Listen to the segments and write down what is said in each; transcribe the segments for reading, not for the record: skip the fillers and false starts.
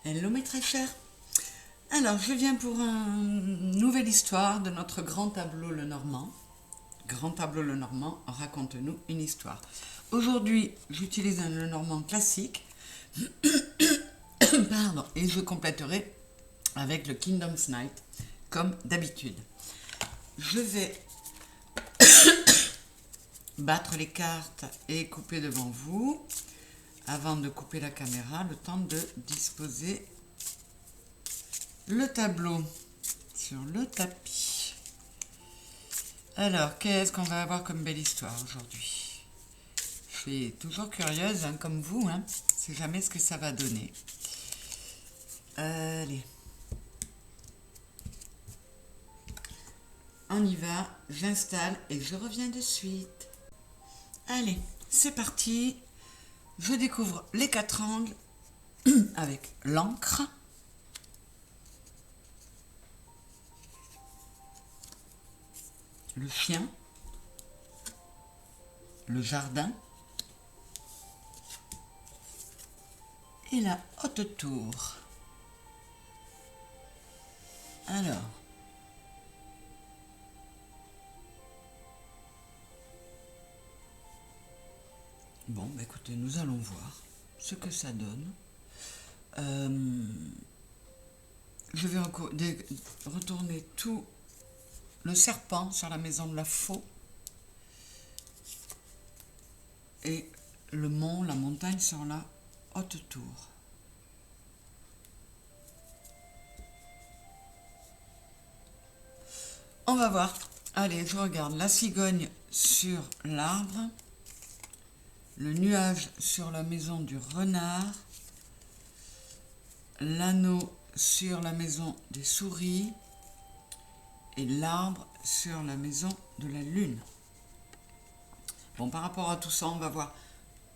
Hello mes très chers. Alors je viens pour une nouvelle histoire de notre grand tableau le Normand. Grand tableau le Normand, raconte-nous une histoire. Aujourd'hui j'utilise un le Normand classique. Pardon, et je compléterai avec le Kingdom's Night comme d'habitude. Je vais battre les cartes et couper devant vous. Avant de couper la caméra, le temps de disposer le tableau sur le tapis. Alors, qu'est-ce qu'on va avoir comme belle histoire aujourd'hui? Je suis toujours curieuse, hein, comme vous, hein. Je ne sais jamais ce que ça va donner. Allez. On y va, j'installe et je reviens de suite. Allez, c'est parti. Je découvre les 4 angles avec l'encre. Le chien. Le jardin. Et la haute tour. Alors. Bon, bah écoutez, nous allons voir ce que ça donne. Je vais retourner tout le serpent sur la maison de la faux et le mont, la montagne sur la haute tour. On va voir. Allez, je regarde la cigogne sur l'arbre. Le nuage sur la maison du renard, l'anneau sur la maison des souris et l'arbre sur la maison de la lune. Bon, par rapport à tout ça, on va voir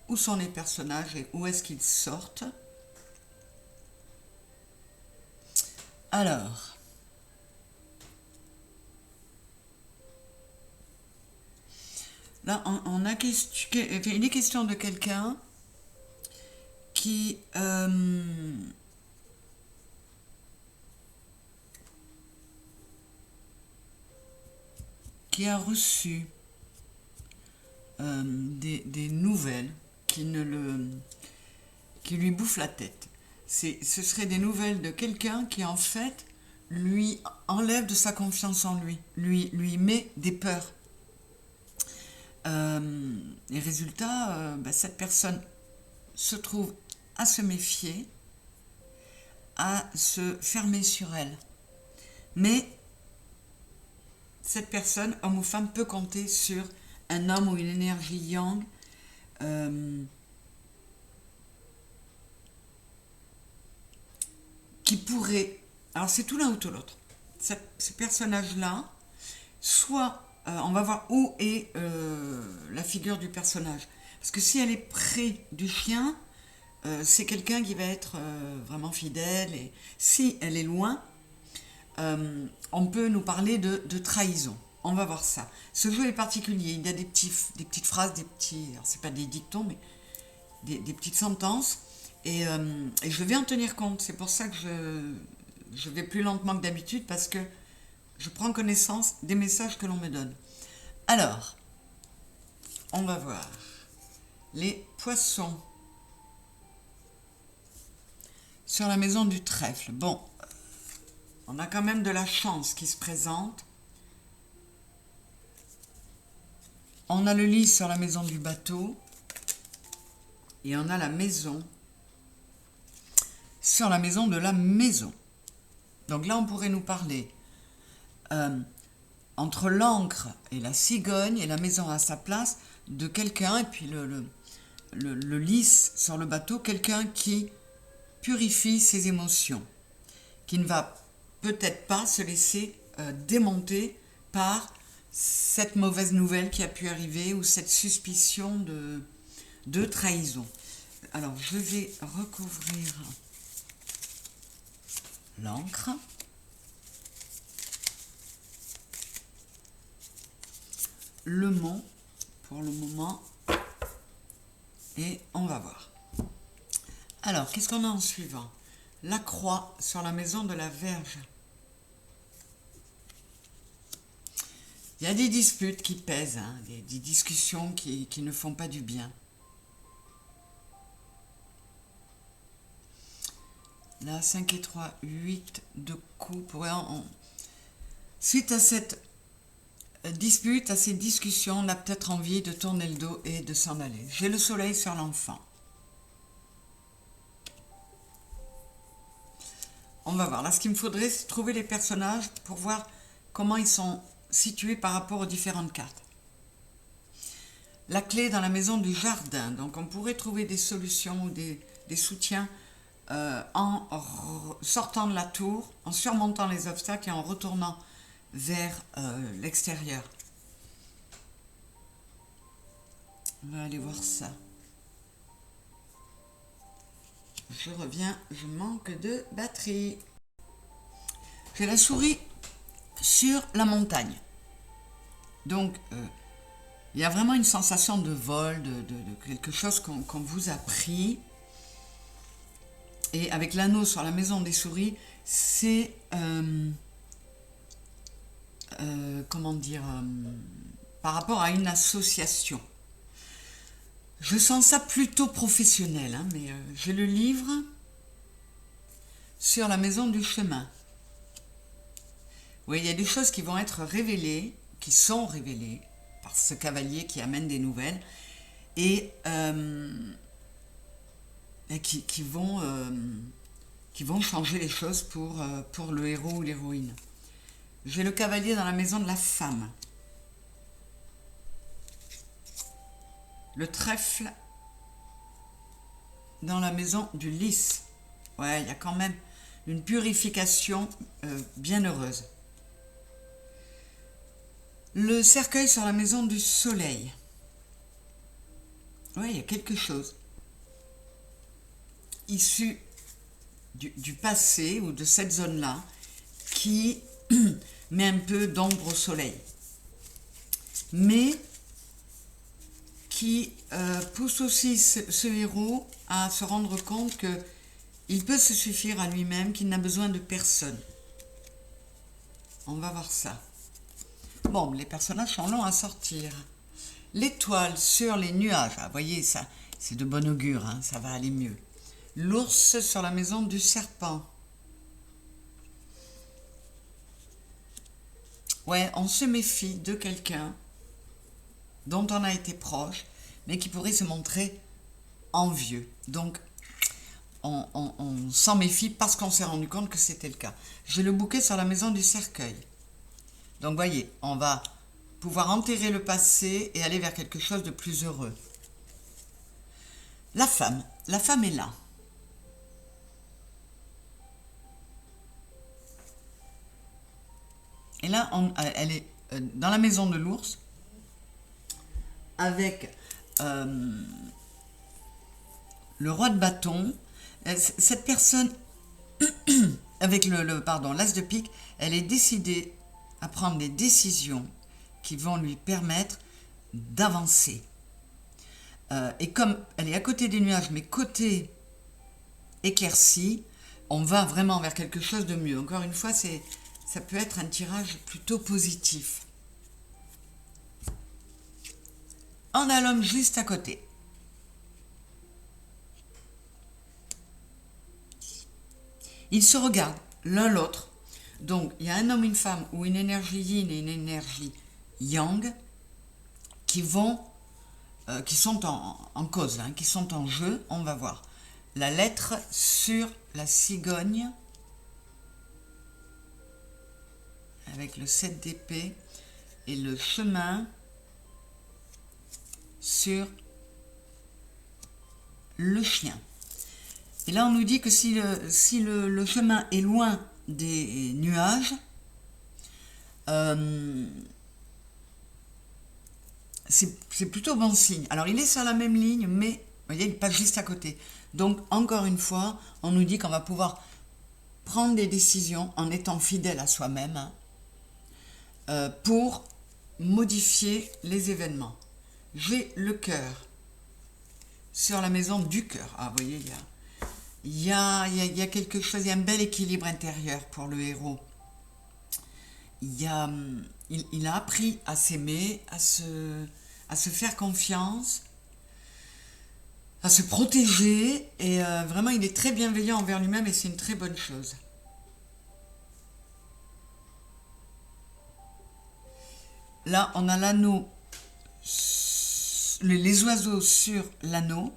où sont les personnages et où est-ce qu'ils sortent. Alors, là, il est question de quelqu'un qui a reçu des nouvelles qui lui bouffent la tête. Ce serait des nouvelles de quelqu'un qui en fait lui enlève de sa confiance en lui met des peurs. Et résultat, cette personne se trouve à se méfier, à se fermer sur elle. Mais cette personne, homme ou femme, peut compter sur un homme ou une énergie yang qui pourrait... Alors c'est tout l'un ou tout l'autre. Ce personnage-là, soit... on va voir où est la figure du personnage. Parce que si elle est près du chien, c'est quelqu'un qui va être vraiment fidèle. Et si elle est loin, on peut nous parler de trahison. On va voir ça. Ce jeu est particulier. Il y a des petites phrases, alors c'est pas des dictons, mais des petites sentences. Et je vais en tenir compte. C'est pour ça que je vais plus lentement que d'habitude, parce que je prends connaissance des messages que l'on me donne. Alors, on va voir les poissons sur la maison du trèfle. Bon, on a quand même de la chance qui se présente. On a le lit sur la maison du bateau et on a la maison sur la maison de la maison. Donc là, on pourrait nous parler entre l'encre et la cigogne et la maison à sa place de quelqu'un, et puis le lys sur le bateau, quelqu'un qui purifie ses émotions, qui ne va peut-être pas se laisser démonter par cette mauvaise nouvelle qui a pu arriver ou cette suspicion de trahison. Alors, je vais recouvrir l'encre. Le mont pour le moment et on va voir. Alors, qu'est-ce qu'on a en suivant? la croix sur la maison de la Vierge. Il y a des disputes qui pèsent, hein, des discussions qui ne font pas du bien. Là, 5 et 3, 8 de coupe. Ouais, suite à cette dispute, à ces discussions, on a peut-être envie de tourner le dos et de s'en aller. J'ai le soleil sur l'enfant. On va voir. Là, ce qu'il me faudrait, c'est trouver les personnages pour voir comment ils sont situés par rapport aux différentes cartes. La clé dans la maison du jardin. Donc, on pourrait trouver des solutions ou des soutiens en sortant de la tour, en surmontant les obstacles et en retournant vers l'extérieur. On va aller voir ça. Je reviens, je manque de batterie. J'ai la souris sur la montagne. Donc, il y a vraiment une sensation de vol, de quelque chose qu'on vous a pris. Et avec l'anneau sur la maison des souris, c'est... comment dire, par rapport à une association. Je sens ça plutôt professionnel, hein, mais j'ai le livre sur la maison du chemin. Oui, il y a des choses qui vont être révélées, qui sont révélées par ce cavalier qui amène des nouvelles et qui vont changer les choses pour le héros ou l'héroïne. J'ai le cavalier dans la maison de la femme. Le trèfle dans la maison du lys. Ouais, il y a quand même une purification bien heureuse. Le cercueil sur la maison du soleil. Ouais, il y a quelque chose. Issu du passé ou de cette zone-là qui met un peu d'ombre au soleil. Mais qui pousse aussi ce héros à se rendre compte qu'il peut se suffire à lui-même, qu'il n'a besoin de personne. On va voir ça. Bon, les personnages sont longs à sortir. L'étoile sur les nuages. Ah, vous voyez, ça, c'est de bon augure, hein, ça va aller mieux. L'ours sur la maison du serpent. Ouais, on se méfie de quelqu'un dont on a été proche, mais qui pourrait se montrer envieux. Donc, on s'en méfie parce qu'on s'est rendu compte que c'était le cas. J'ai le bouquet sur la maison du cercueil. Donc, voyez, on va pouvoir enterrer le passé et aller vers quelque chose de plus heureux. La femme est là. Et là, elle est dans la maison de l'ours, avec le roi de bâton. Cette personne, avec l'as de pique, elle est décidée à prendre des décisions qui vont lui permettre d'avancer. Et comme elle est à côté des nuages, mais côté éclairci, on va vraiment vers quelque chose de mieux. Encore une fois, ça peut être un tirage plutôt positif. On a l'homme juste à côté. Ils se regardent l'un l'autre. Donc, il y a un homme, une femme, ou une énergie yin et une énergie yang qui sont en cause, hein, qui sont en jeu. On va voir. La lettre sur la cigogne, avec le 7 d'épée, et le chemin sur le chien. Et là, on nous dit que si le chemin est loin des nuages, c'est plutôt bon signe. Alors, il est sur la même ligne, mais vous voyez, il passe juste à côté. Donc, encore une fois, on nous dit qu'on va pouvoir prendre des décisions en étant fidèle à soi-même, hein, pour modifier les événements. J'ai le cœur sur la maison du cœur. Ah, vous voyez, il y a quelque chose, il y a un bel équilibre intérieur pour le héros. Il a appris à s'aimer, à se faire confiance, à se protéger, et vraiment il est très bienveillant envers lui-même et c'est une très bonne chose. Là, on a l'anneau, les oiseaux sur l'anneau.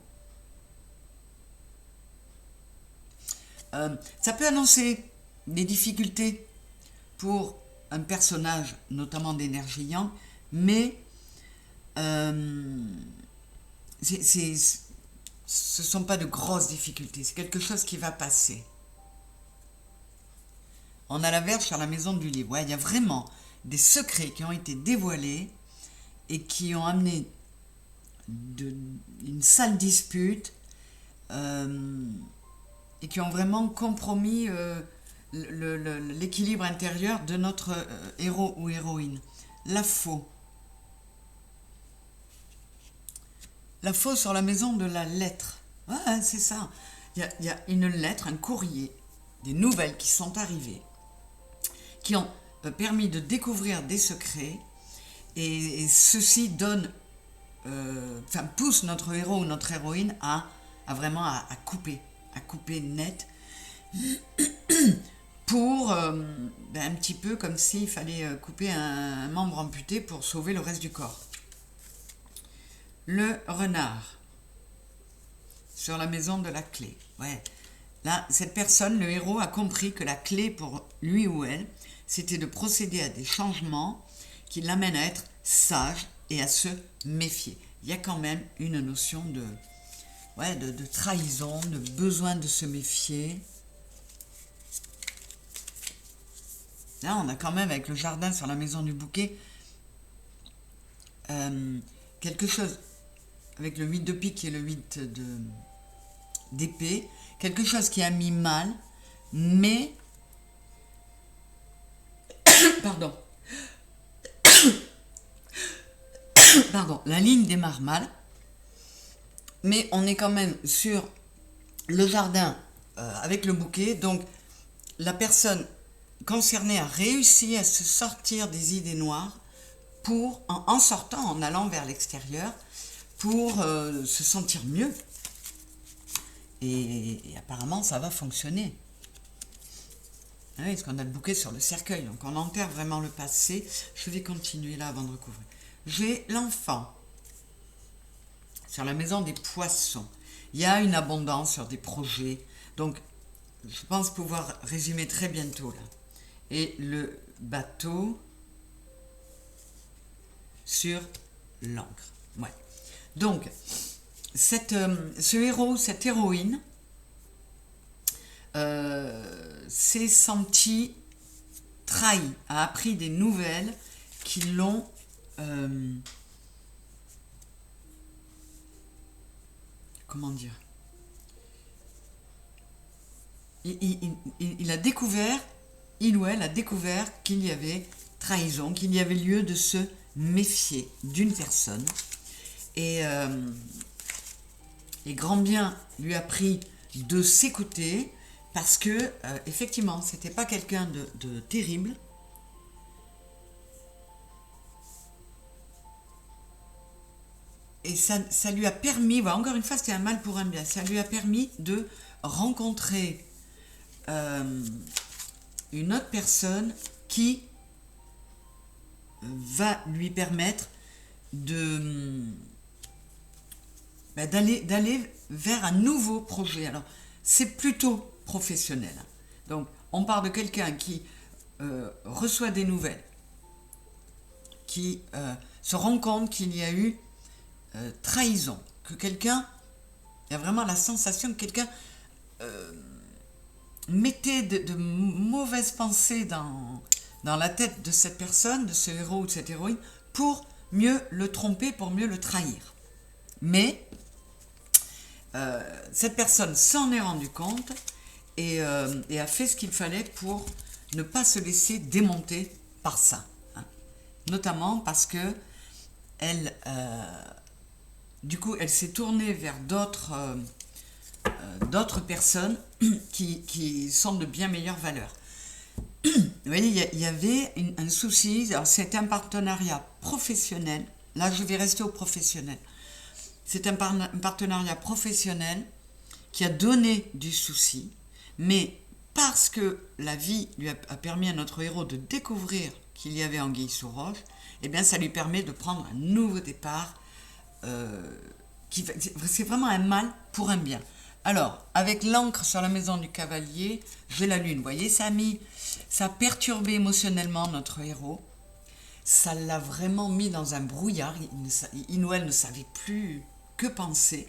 Ça peut annoncer des difficultés pour un personnage, notamment d'énergie yang, mais ce ne sont pas de grosses difficultés, c'est quelque chose qui va passer. On a la Vierge sur la maison du livre. Ouais, il y a vraiment des secrets qui ont été dévoilés et qui ont amené une sale dispute et qui ont vraiment compromis l'équilibre intérieur de notre héros ou héroïne. La faux. La faux sur la maison de la lettre. Ouais, c'est ça. Il y a une lettre, un courrier, des nouvelles qui sont arrivées, qui ont permis de découvrir des secrets, et ceci donne, pousse notre héros ou notre héroïne à vraiment à couper net, pour un petit peu comme s'il fallait couper un membre amputé pour sauver le reste du corps. Le renard sur la maison de la clé. Ouais. Là, cette personne, le héros, a compris que la clé pour lui ou elle, c'était de procéder à des changements qui l'amènent à être sage et à se méfier. Il y a quand même une notion de trahison, de besoin de se méfier. Là, on a quand même, avec le jardin sur la maison du bouquet, quelque chose, avec le 8 de pique et le 8 d'épée, quelque chose qui a mis mal, mais... Pardon. Pardon, la ligne démarre mal, mais on est quand même sur le jardin avec le bouquet, donc la personne concernée a réussi à se sortir des idées noires pour, en sortant, en allant vers l'extérieur, pour se sentir mieux. Et apparemment, ça va fonctionner. Ah oui, parce qu'on a le bouquet sur le cercueil, donc on enterre vraiment le passé. Je vais continuer là avant de recouvrir. J'ai l'enfant sur la maison des poissons. Il y a une abondance sur des projets, donc je pense pouvoir résumer très bientôt là. Et le bateau sur l'encre. Ouais. Donc, ce héros, cette héroïne, s'est senti trahi, a appris des nouvelles qui l'ont comment dire, il a découvert, il ou elle a découvert qu'il y avait trahison, qu'il y avait lieu de se méfier d'une personne, et grand bien lui a pris de s'écouter, parce que effectivement c'était pas quelqu'un de terrible, et ça lui a permis, voilà, encore une fois c'était un mal pour un bien, ça lui a permis de rencontrer une autre personne qui va lui permettre d'aller vers un nouveau projet. Alors c'est plutôt professionnel, donc on parle de quelqu'un qui reçoit des nouvelles, qui se rend compte qu'il y a eu trahison, que quelqu'un, il y a vraiment la sensation que quelqu'un mettait de mauvaises pensées dans la tête de cette personne, de ce héros ou de cette héroïne, pour mieux le tromper, pour mieux le trahir. Mais cette personne s'en est rendue compte et a fait ce qu'il fallait pour ne pas se laisser démonter par ça, hein. Notamment parce que du coup, elle s'est tournée vers d'autres d'autres personnes qui sont de bien meilleures valeurs. Vous voyez, il y avait un souci, c'était un partenariat professionnel, là je vais rester au professionnel, c'est un partenariat professionnel qui a donné du souci, mais parce que la vie lui a permis à notre héros de découvrir qu'il y avait anguille sous roche, eh bien ça lui permet de prendre un nouveau départ. C'est vraiment un mal pour un bien. Alors, avec l'encre sur la maison du cavalier, j'ai la lune. Vous voyez, ça a perturbé émotionnellement notre héros. Ça l'a vraiment mis dans un brouillard. Il ou elle ne savait plus que penser,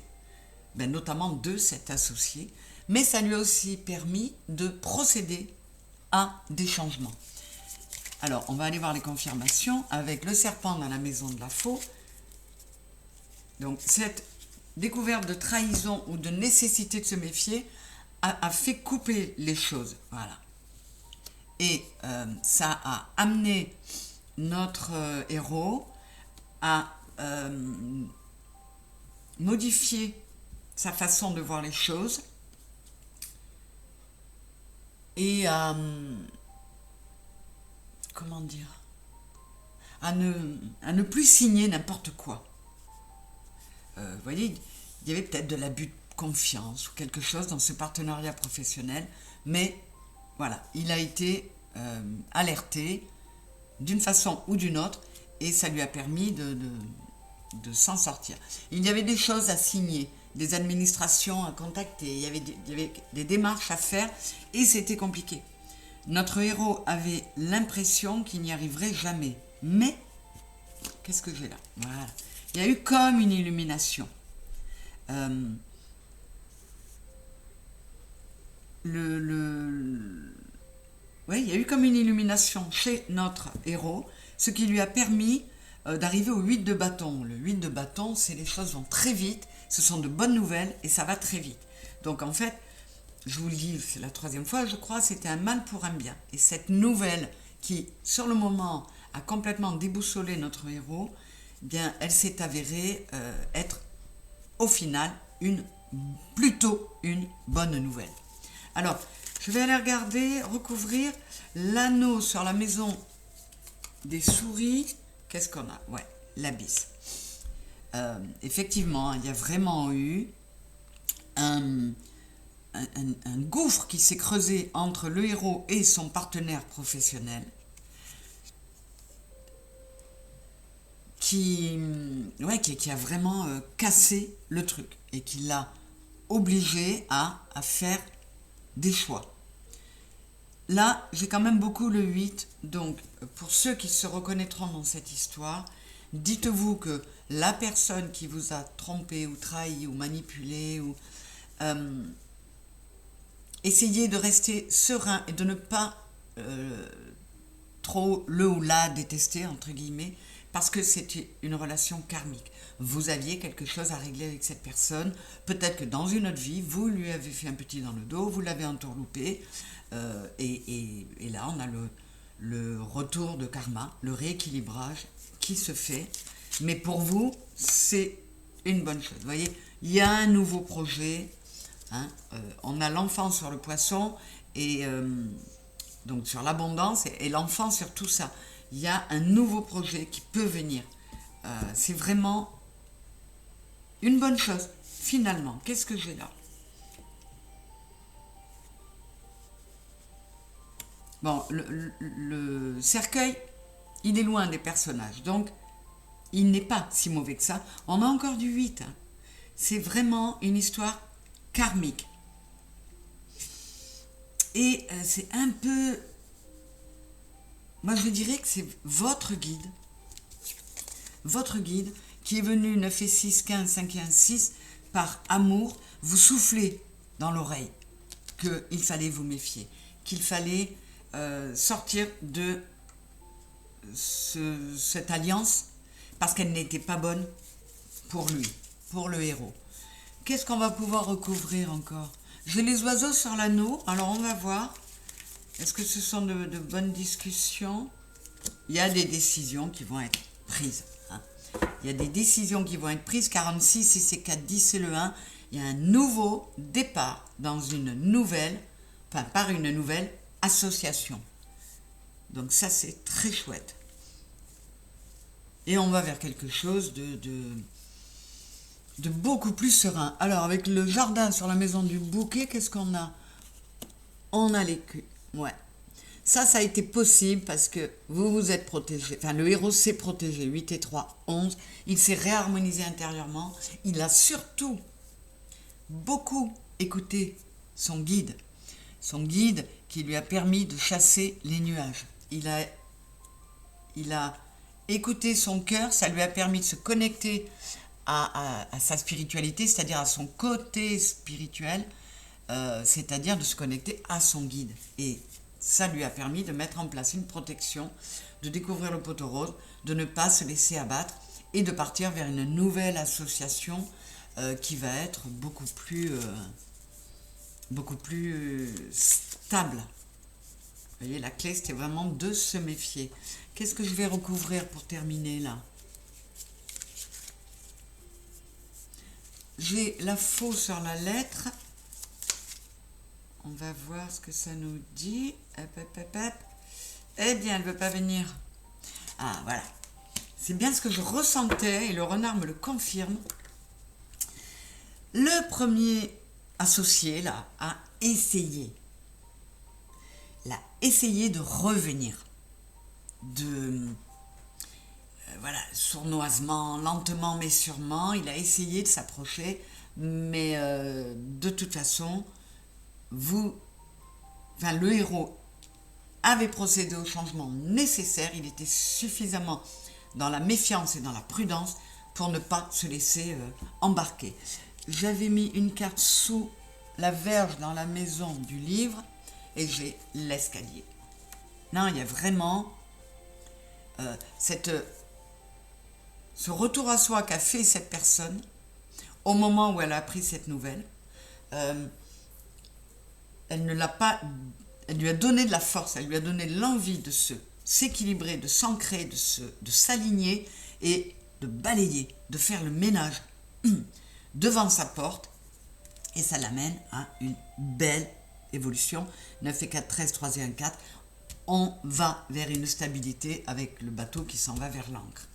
notamment de cet associé. Mais ça lui a aussi permis de procéder à des changements. Alors, on va aller voir les confirmations avec le serpent dans la maison de la faux. Donc, cette découverte de trahison ou de nécessité de se méfier a fait couper les choses. Voilà. Et ça a amené notre héros à modifier sa façon de voir les choses et à comment dire, à ne plus signer n'importe quoi. Vous voyez, il y avait peut-être de l'abus de confiance ou quelque chose dans ce partenariat professionnel, mais voilà, il a été alerté d'une façon ou d'une autre et ça lui a permis de s'en sortir. Il y avait des choses à signer, des administrations à contacter, il y avait des démarches à faire et c'était compliqué. Notre héros avait l'impression qu'il n'y arriverait jamais. Mais, qu'est-ce que j'ai là? Voilà. Il y a eu comme une illumination. Oui, il y a eu comme une illumination chez notre héros, ce qui lui a permis d'arriver au 8 de bâton. Le 8 de bâton, c'est les choses vont très vite, ce sont de bonnes nouvelles et ça va très vite. Donc en fait, je vous le dis, c'est la 3e fois, je crois, c'était un mal pour un bien. Et cette nouvelle qui, sur le moment, a complètement déboussolé notre héros, eh bien, elle s'est avérée être, au final, plutôt une bonne nouvelle. Alors, je vais aller regarder, recouvrir l'anneau sur la maison des souris. Qu'est-ce qu'on a? Ouais, l'abysse. Effectivement, il y a vraiment eu un gouffre qui s'est creusé entre le héros et son partenaire professionnel qui a vraiment cassé le truc et qui l'a obligé à faire des choix. Là, j'ai quand même beaucoup le 8, donc pour ceux qui se reconnaîtront dans cette histoire, dites-vous que la personne qui vous a trompé ou trahi ou manipulé ou essayez de rester serein et de ne pas trop le ou la détester, entre guillemets, parce que c'est une relation karmique. Vous aviez quelque chose à régler avec cette personne. Peut-être que dans une autre vie, vous lui avez fait un petit dans le dos, vous l'avez entourloupé, et là, on a le retour de karma, le rééquilibrage qui se fait. Mais pour vous, c'est une bonne chose. Vous voyez, il y a un nouveau projet. On a l'enfant sur le poisson et donc sur l'abondance et l'enfant sur tout ça. Il y a un nouveau projet qui peut venir. C'est vraiment une bonne chose. Finalement, qu'est-ce que j'ai là? Bon, le cercueil, il est loin des personnages, donc il n'est pas si mauvais que ça. On a encore du 8. C'est vraiment une histoire karmique. Et c'est un peu... Moi, je dirais que c'est votre guide qui est venu 9 et 6, 15, 5 et 1, 6, par amour, vous souffler dans l'oreille qu'il fallait vous méfier, qu'il fallait sortir de cette alliance parce qu'elle n'était pas bonne pour lui, pour le héros. Qu'est-ce qu'on va pouvoir recouvrir encore? J'ai les oiseaux sur l'anneau, alors on va voir. Est-ce que ce sont de bonnes discussions? Il y a des décisions qui vont être prises. Il y a des décisions qui vont être prises. 46, si c'est 4, 10, c'est le 1. il y a un nouveau départ dans une nouvelle, enfin par une nouvelle association. Donc ça, c'est très chouette. Et on va vers quelque chose de beaucoup plus serein. Alors, avec le jardin sur la maison du bouquet, qu'est-ce qu'on a? On a l'écu. Ouais. Ça a été possible parce que vous vous êtes protégé. Enfin, le héros s'est protégé. 8 et 3, 11. Il s'est réharmonisé intérieurement. Il a surtout beaucoup écouté son guide. Son guide qui lui a permis de chasser les nuages. Il a écouté son cœur. Ça lui a permis de se connecter à sa spiritualité, c'est-à-dire à son côté spirituel, c'est-à-dire de se connecter à son guide. Et ça lui a permis de mettre en place une protection, de découvrir le poteau rose, de ne pas se laisser abattre et de partir vers une nouvelle association qui va être beaucoup plus stable. Vous voyez, la clé, c'était vraiment de se méfier. Qu'est-ce que je vais recouvrir pour terminer là? J'ai la faux sur la lettre. On va voir ce que ça nous dit. Eh bien, elle ne veut pas venir. Ah, voilà. C'est bien ce que je ressentais et le renard me le confirme. Le premier associé, là, a essayé. Il a essayé de revenir. Voilà, sournoisement, lentement mais sûrement, il a essayé de s'approcher, mais de toute façon, le héros avait procédé au changement nécessaire, il était suffisamment dans la méfiance et dans la prudence pour ne pas se laisser embarquer. J'avais mis une carte sous la verge dans la maison du livre et j'ai l'escalier. Non, il y a vraiment ce retour à soi qu'a fait cette personne au moment où elle a appris cette nouvelle. Elle lui a donné de la force, elle lui a donné l'envie de s'équilibrer, de s'ancrer, de s'aligner et de balayer, de faire le ménage devant sa porte, et ça l'amène à une belle évolution. 9 et 4, 13, 3 et 1, 4. On va vers une stabilité avec le bateau qui s'en va vers l'ancre.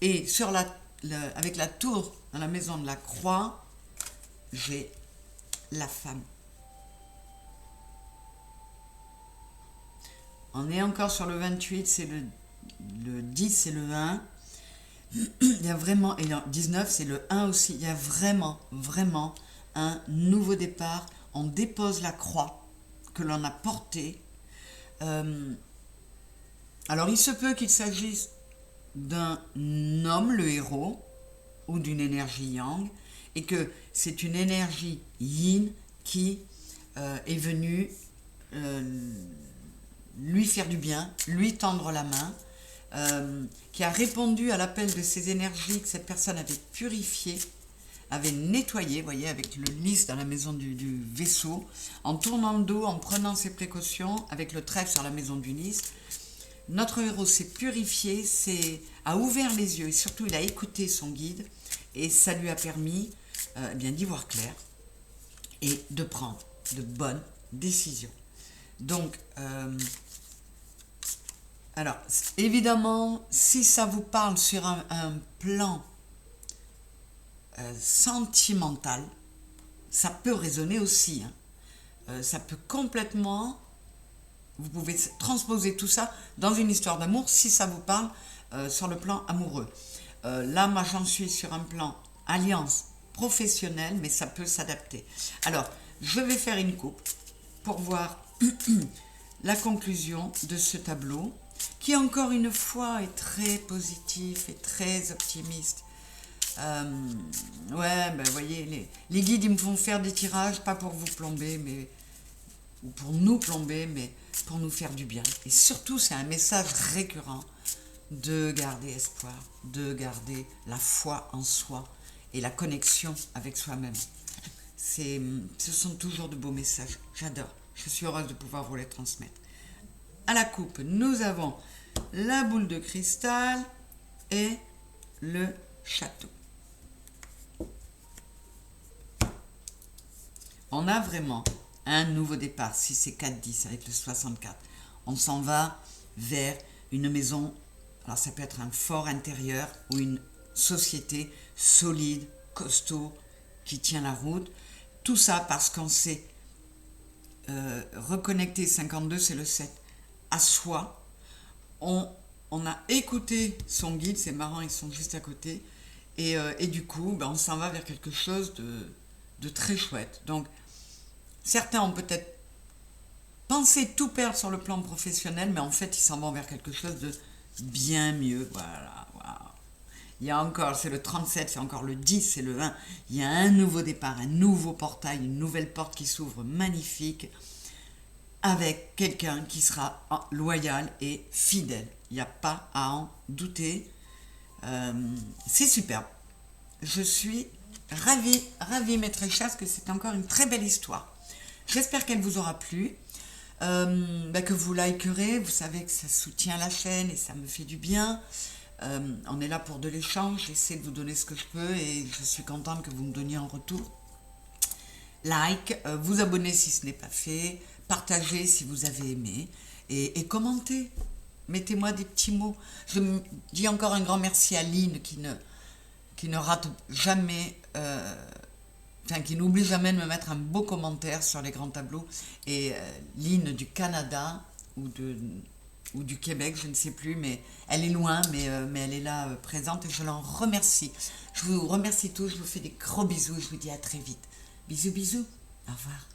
Et avec la tour dans la maison de la croix, j'ai la femme. On est encore sur le 28, c'est le 10, c'est le 1. Il y a vraiment, et le 19, c'est le 1 aussi. Il y a vraiment, vraiment un nouveau départ. On dépose la croix que l'on a portée. Alors, il se peut qu'il s'agisse d'un homme, le héros, ou d'une énergie yang, et que c'est une énergie yin qui est venue lui faire du bien, lui tendre la main, qui a répondu à l'appel de ces énergies que cette personne avait purifiées, avait nettoyé, vous voyez, avec le lys dans la maison du vaisseau, en tournant le dos, en prenant ses précautions, avec le trèfle sur la maison du lys. Notre héros s'est purifié, a ouvert les yeux, et surtout il a écouté son guide, et ça lui a permis d'y voir clair, et de prendre de bonnes décisions. Donc, alors, évidemment, si ça vous parle sur un plan sentimental, ça peut résonner aussi. Ça peut complètement... Vous pouvez transposer tout ça dans une histoire d'amour si ça vous parle sur le plan amoureux. Là, moi, j'en suis sur un plan alliance professionnelle, mais ça peut s'adapter. Alors, je vais faire une coupe pour voir la conclusion de ce tableau, qui encore une fois est très positif et très optimiste. Vous voyez, les guides, ils me font faire des tirages, pas pour vous plomber, ou pour nous plomber, mais pour nous faire du bien. Et surtout, c'est un message récurrent de garder espoir, de garder la foi en soi et la connexion avec soi-même. Ce sont toujours de beaux messages. J'adore. Je suis heureuse de pouvoir vous les transmettre. À la coupe, nous avons la boule de cristal et le château. on a vraiment un nouveau départ. Si c'est 4-10 avec le 64, on s'en va vers une maison. Alors ça peut être un fort intérieur ou une société solide, costaud, qui tient la route. Tout ça parce qu'on s'est reconnecté, 52 c'est le 7, à soi. On a écouté son guide, c'est marrant, ils sont juste à côté. Et du coup, on s'en va vers quelque chose de très chouette. Donc, certains ont peut-être pensé tout perdre sur le plan professionnel, mais en fait, ils s'en vont vers quelque chose de bien mieux. Voilà, voilà. Il y a encore, c'est le 37, c'est encore le 10, c'est le 1. Il y a un nouveau départ, un nouveau portail, une nouvelle porte qui s'ouvre, magnifique, avec quelqu'un qui sera loyal et fidèle. Il n'y a pas à en douter. C'est superbe. Je suis ravie mes très chers, parce que c'est encore une très belle histoire. J'espère qu'elle vous aura plu, que vous likerez. Vous savez que ça soutient la chaîne et ça me fait du bien. On est là pour de l'échange. J'essaie de vous donner ce que je peux et je suis contente que vous me donniez en retour. Like, vous abonner si ce n'est pas fait, partagez si vous avez aimé et commentez. Mettez-moi des petits mots. Je me dis encore un grand merci à Lynn qui ne rate jamais, qui n'oublie jamais de me mettre un beau commentaire sur les grands tableaux. Et Lynn du Canada ou du Québec, je ne sais plus, mais elle est loin, mais elle est là présente et je l'en remercie. Je vous remercie tous, je vous fais des gros bisous et je vous dis à très vite. Bisous, bisous. Au revoir.